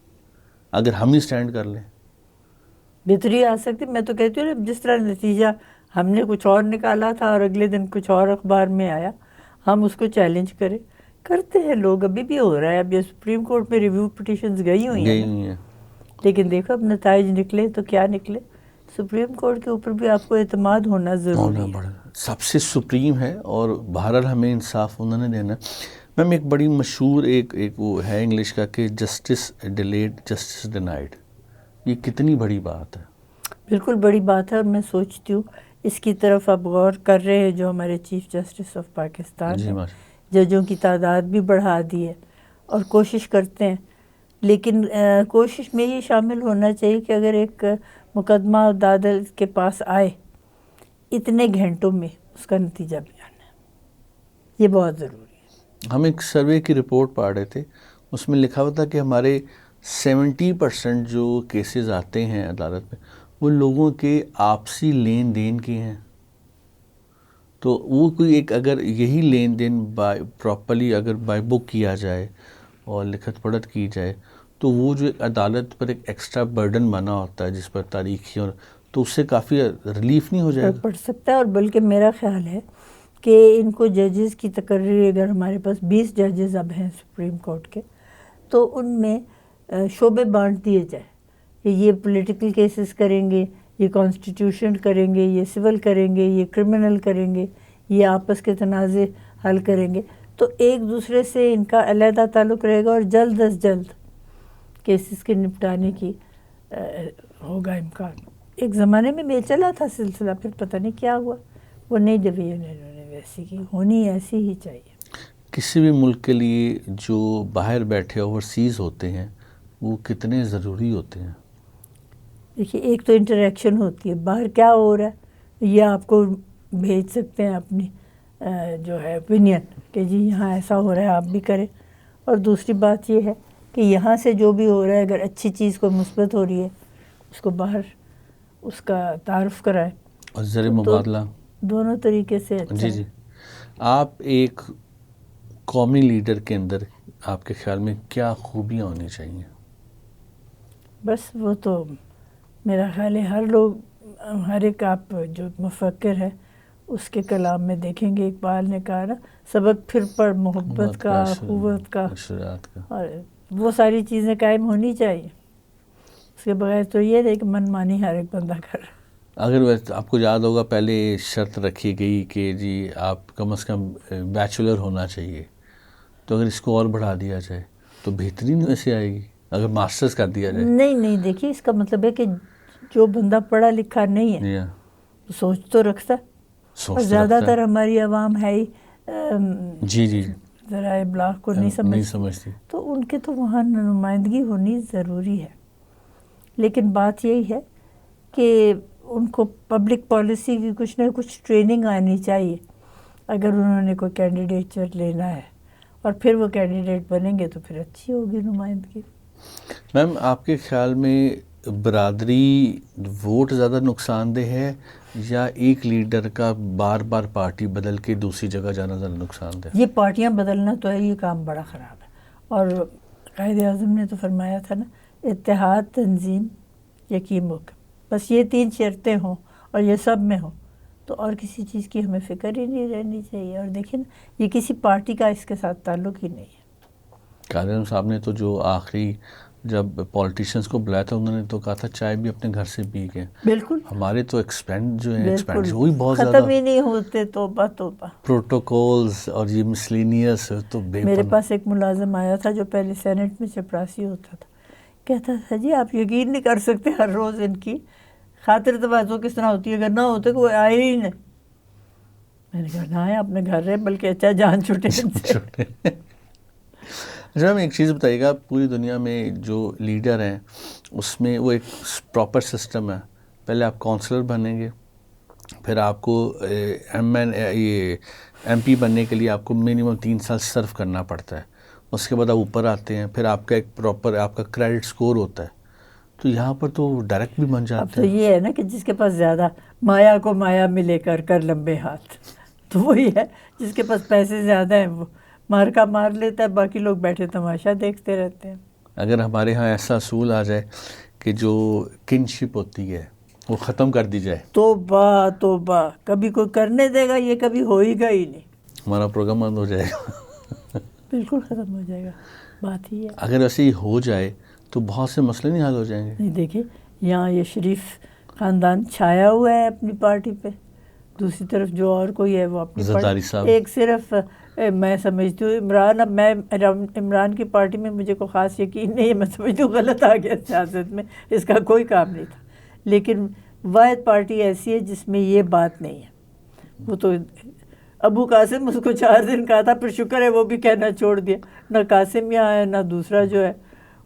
اگر ہم ہی سٹینڈ کر لیں۔ بہتری آ سکتی۔ میں تو کہتی ہوں جس طرح نتیجہ ہم نے کچھ اور نکالا تھا اور اگلے دن کچھ اور اخبار میں آیا، ہم اس کو چیلنج کرتے ہیں لوگ، ابھی بھی ہو رہا ہے۔ اب یہ سپریم کورٹ میں ریویو پٹیشنز گئی ہوئی ہیں، لیکن دیکھو اب نتائج نکلے تو کیا نکلے۔ سپریم کورٹ کے اوپر بھی آپ کو اعتماد ہونا ضروری ہے، سب سے سپریم ہے، اور بہرحال ہمیں انصاف انہوں نے دینا۔ میم ایک بڑی مشہور ایک وہ ہے انگلش کا کہ جسٹس ڈیلیڈ جسٹس ڈینائڈ، یہ کتنی بڑی بات ہے۔ بالکل بڑی بات ہے، اور میں سوچتی ہوں اس کی طرف اب غور کر رہے ہیں جو ہمارے چیف جسٹس آف پاکستان ہیں، ججوں کی تعداد بھی بڑھا دی ہے اور کوشش کرتے ہیں، لیکن کوشش میں یہ شامل ہونا چاہیے کہ اگر ایک مقدمہ عدالت کے پاس آئے اتنے گھنٹوں میں اس کا نتیجہ بھی آنا ہے، یہ بہت ضروری ہے۔ ہم ایک سروے کی رپورٹ پڑھ رہے تھے، اس میں لکھا ہوا تھا کہ ہمارے 70% جو کیسز آتے ہیں عدالت میں وہ لوگوں کے آپسی لین دین کے ہیں، تو وہ کوئی ایک اگر یہی لین دین پراپرلی اگر بائی بک کیا جائے اور لکھت پڑھت کی جائے، تو وہ جو عدالت پر ایک ایکسٹرا برڈن بنا ہوتا ہے جس پر تاریخی، اور تو اس سے کافی ریلیف نہیں ہو جائے گا؟ پڑ سکتا ہے، اور بلکہ میرا خیال ہے کہ ان کو ججز کی تقرری، اگر ہمارے پاس 20 ججز اب ہیں سپریم کورٹ کے، تو ان میں شعبے بانٹ دیے جائے کہ یہ پولیٹیکل کیسز کریں گے، یہ کانسٹیٹیوشن کریں گے، یہ سول کریں گے، یہ کرمنل کریں گے، یہ آپس کے تنازع حل کریں گے، تو ایک دوسرے سے ان کا علیحدہ تعلق رہے گا، اور جلد از جلد کیسز کے نپٹانے کی ہوگا امکان۔ ایک زمانے میں میں چلا تھا سلسلہ، پھر پتہ نہیں کیا ہوا، وہ نئی ڈویژن انہوں نے ویسی کی، ہونی ایسی ہی چاہیے۔ کسی بھی ملک کے لیے جو باہر بیٹھے اوورسیز ہوتے ہیں وہ کتنے ضروری ہوتے ہیں؟ دیکھیے، ایک تو انٹریکشن ہوتی ہے، باہر کیا ہو رہا ہے یہ آپ کو بھیج سکتے ہیں اپنی جو ہے اوپینین کہ جی یہاں ایسا ہو رہا ہے آپ بھی کریں، اور دوسری بات یہ ہے کہ یہاں سے جو بھی ہو رہا ہے اگر اچھی چیز کو مثبت ہو رہی ہے اس کو باہر اس کا تعارف کرائے، اور زر مبادلہ دونوں طریقے سے اچھا جی ہے۔ آپ ایک قومی لیڈر کے اندر آپ کے خیال میں کیا خوبیاں ہونی چاہیے؟ بس وہ تو میرا خیال ہے ہر ایک آپ جو مفکر ہے اس کے کلام میں دیکھیں گے، اقبال نے کہا نا سبق پھر پڑھ محبت کا، اخوت کا، اور وہ ساری چیزیں قائم ہونی چاہیے۔ اس کے بغیر تو یہ ہے کہ من مانی ہر ایک بندہ کر رہا۔ اگر آپ کو یاد ہوگا پہلے شرط رکھی گئی کہ جی آپ کم از کم بیچلر ہونا چاہیے، تو اگر اس کو اور بڑھا دیا جائے تو بہترین ویسے آئے گی، اگر ماسٹرز کر دیا جائے۔ نہیں دیکھیے، اس کا مطلب ہے کہ جو بندہ پڑھا لکھا نہیں ہے سوچ تو رکھتا ہے، اور زیادہ تر ہماری عوام ہے ہی جی ذرائع ابلاغ کو نہیں سمجھتی، تو ان کے تو وہاں نمائندگی ہونی ضروری ہے۔ لیکن بات یہی ہے کہ ان کو پبلک پالیسی کی کچھ نہ کچھ ٹریننگ آنی چاہیے اگر انہوں نے کوئی کینڈیڈیچر لینا ہے، اور پھر وہ کینڈیڈیٹ بنیں گے تو پھر اچھی ہوگی نمائندگی۔ میم آپ کے خیال میں برادری ووٹ زیادہ نقصان دہ ہے یا ایک لیڈر کا بار بار پارٹی بدل کے دوسری جگہ جانا زیادہ نقصان دہ؟ یہ پارٹیاں بدلنا تو ہے، یہ کام بڑا خراب ہے، اور قائد اعظم نے تو فرمایا تھا نا اتحاد، تنظیم، یقین موقع، بس یہ 3 شرطیں ہوں اور یہ سب میں ہوں تو اور کسی چیز کی ہمیں فکر ہی نہیں رہنی چاہیے۔ اور دیکھیں نا یہ کسی پارٹی کا اس کے ساتھ تعلق ہی نہیں ہے۔ قائد اعظم صاحب نے تو جو آخری جب پولیٹیشینز کو بلایا تھا انہوں نے تو کہا تھا چائے بھی اپنے گھر سے پی کے۔ بالکل، ہمارے تو ایکسپینڈ جو ہے ایکسپینڈ وہی بہت زیادہ ختم ہی نہیں ہوتے، توبہ توبہ، پروٹوکولز اور یہ مسلینیس تو بے میرے پاس ایک ملازم آیا تھا جو پہلے سینٹ میں چپراسی ہوتا تھا، کہتا تھا جی آپ یقین نہیں کر سکتے ہر روز ان کی خاطر توازو کس طرح ہوتی ہے، اگر نہ ہوتے کوئی آئے ہی نہیں. میں نے کہا نہ آئے، اپنے گھر رہے، بلکہ اچھا جان چھوٹے ان سے. اچھا، ہمیں ایک چیز بتائیے گا، پوری دنیا میں جو لیڈر ہیں اس میں وہ ایک پراپر سسٹم ہے. پہلے آپ کونسلر بنیں گے، پھر آپ کو ایم پی بننے کے لیے آپ کو منیمم 3 سال سرو کرنا پڑتا ہے. اس کے بعد آپ اوپر آتے ہیں، پھر آپ کا ایک پراپر آپ کا کریڈٹ سکور ہوتا ہے. تو یہاں پر تو ڈائریکٹ بھی بن اب جاتے تو ہیں. یہ ہے نا کہ جس کے پاس زیادہ مایا کو مایا ملے کر لمبے ہاتھ، تو وہی ہے جس کے پاس پیسے زیادہ ہیں وہ مار کا مار لیتا ہے، باقی لوگ بیٹھے تماشا دیکھتے رہتے ہیں. اگر ہمارے ہاں ایسا اصول آ جائے کہ جو کنشپ ہوتی ہے وہ ختم کر دی جائے، توبہ توبہ، کبھی کوئی کرنے دے گا؟ یہ کبھی ہوئے گا ہی نہیں. ہمارا پروگرام بند ہو جائے گا. بالکل ختم ہو جائے گا. بات ہی ہے. اگر ایسے ہی ہو جائے تو بہت سے مسئلے نہیں حل ہو جائیں گے. نہیں، دیکھیں یہاں یہ شریف خاندان چھایا ہوا ہے اپنی پارٹی پہ، دوسری طرف جو اور کوئی ہے وہ اپنی زرداری پارٹی. صاحب، ایک صرف میں سمجھتی ہوں عمران، اب میں عمران کی پارٹی میں مجھے کوئی خاص یقین نہیں ہے، میں سمجھتی ہوں غلط آ گیا سیاست میں، اس کا کوئی کام نہیں تھا. لیکن واحد پارٹی ایسی ہے جس میں یہ بات نہیں ہے. وہ تو ابو قاسم اس کو 4 دن کہا تھا، پھر شکر ہے وہ بھی کہنا چھوڑ دیا. نہ قاسم یہاں ہے، نہ دوسرا جو ہے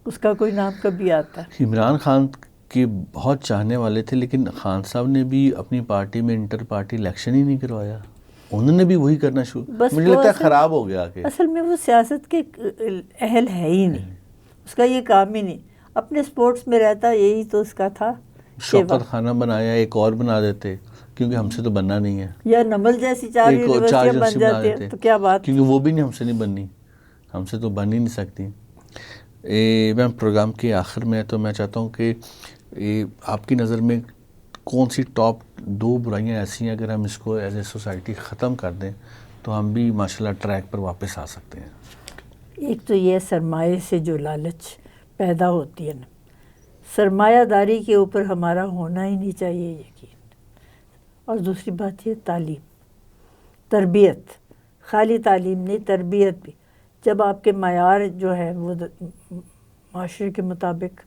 اس کا کوئی نام کبھی آتا ہے. عمران خان کے بہت چاہنے والے تھے، لیکن خان صاحب نے بھی اپنی پارٹی میں انٹر پارٹی الیکشن ہی نہیں کروایا. انہوں نے بھی وہی کرنا شروع، مجھے لگتا ہے خراب ہو گیا. کہ اصل میں وہ سیاست کے اہل ہے ہی نہیں، اس کا یہ کام ہی نہیں. اپنے سپورٹس میں رہتا، یہی تو اس کا تھا. شوکت خانہ بنایا، ایک اور بنا دیتے، کیونکہ ہم سے تو بننا نہیں ہے. یا نمل جیسی 4 یونیورسٹیاں بن جاتی ہیں تو کیا بات، کیونکہ وہ بھی نہیں، ہم سے نہیں بننی، ہم سے تو بن ہی نہیں سکتی. میں پروگرام کے آخر میں تو میں چاہتا ہوں کہ آپ کی نظر میں کون سی ٹاپ 2 برائیاں ایسی ہیں، اگر ہم اس کو ایز اے سوسائٹی ختم کر دیں تو ہم بھی ماشاءاللہ ٹریک پر واپس آ سکتے ہیں. ایک تو یہ سرمایے سے جو لالچ پیدا ہوتی ہے نا، سرمایہ داری کے اوپر ہمارا ہونا ہی نہیں چاہیے یقین. اور دوسری بات یہ تعلیم، تربیت، خالی تعلیم نہیں، تربیت بھی. جب آپ کے معیار جو ہے وہ معاشرے کے مطابق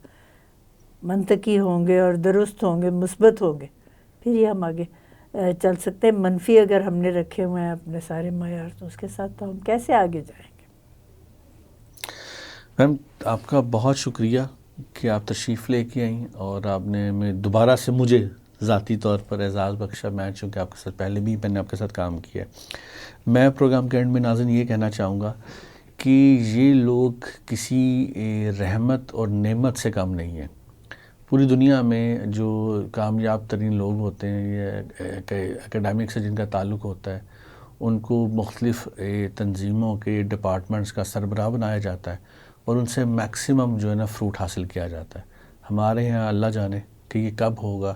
منطقی ہوں گے اور درست ہوں گے، مثبت ہوں گے، پھر یہ ہم آگے چل سکتے ہیں. منفی اگر ہم نے رکھے ہوئے ہیں اپنے سارے معیار، تو اس کے ساتھ تو ہم کیسے آگے جائیں گے. میم آپ کا بہت شکریہ کہ آپ تشریف لے کے آئیں، اور آپ نے میں دوبارہ سے مجھے ذاتی طور پر اعزاز بخشا. میں چونکہ آپ کے ساتھ پہلے بھی میں نے آپ کے ساتھ کام کیا ہے. میں پروگرام کے اینڈ میں ناظرین یہ کہنا چاہوں گا کہ یہ لوگ کسی رحمت اور نعمت سے کم نہیں ہیں. پوری دنیا میں جو کامیاب ترین لوگ ہوتے ہیں، یہ اکیڈمک سے جن کا تعلق ہوتا ہے، ان کو مختلف تنظیموں کے ڈپارٹمنٹس کا سربراہ بنایا جاتا ہے، اور ان سے میکسیمم جو ہے نا فروٹ حاصل کیا جاتا ہے. ہمارے یہاں اللہ جانے کہ یہ کب ہوگا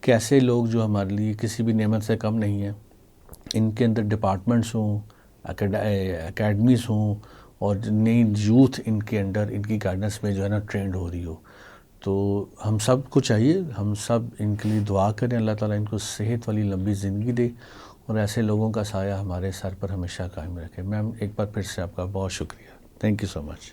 کہ ایسے لوگ جو ہمارے لیے کسی بھی نعمت سے کم نہیں ہیں، ان کے اندر ڈپارٹمنٹس ہوں، اکیڈمیز ہوں، اور نئی یوتھ ان کے انڈر ان کی گائیڈنس میں جو ہے نا ٹرینڈ ہو رہی ہو. تو ہم سب کو چاہیے، ہم سب ان کے لیے دعا کریں، اللہ تعالیٰ ان کو صحت والی لمبی زندگی دے، اور ایسے لوگوں کا سایہ ہمارے سر پر ہمیشہ قائم رکھے. میم ایک بار پھر سے آپ کا بہت شکریہ. Thank you so much.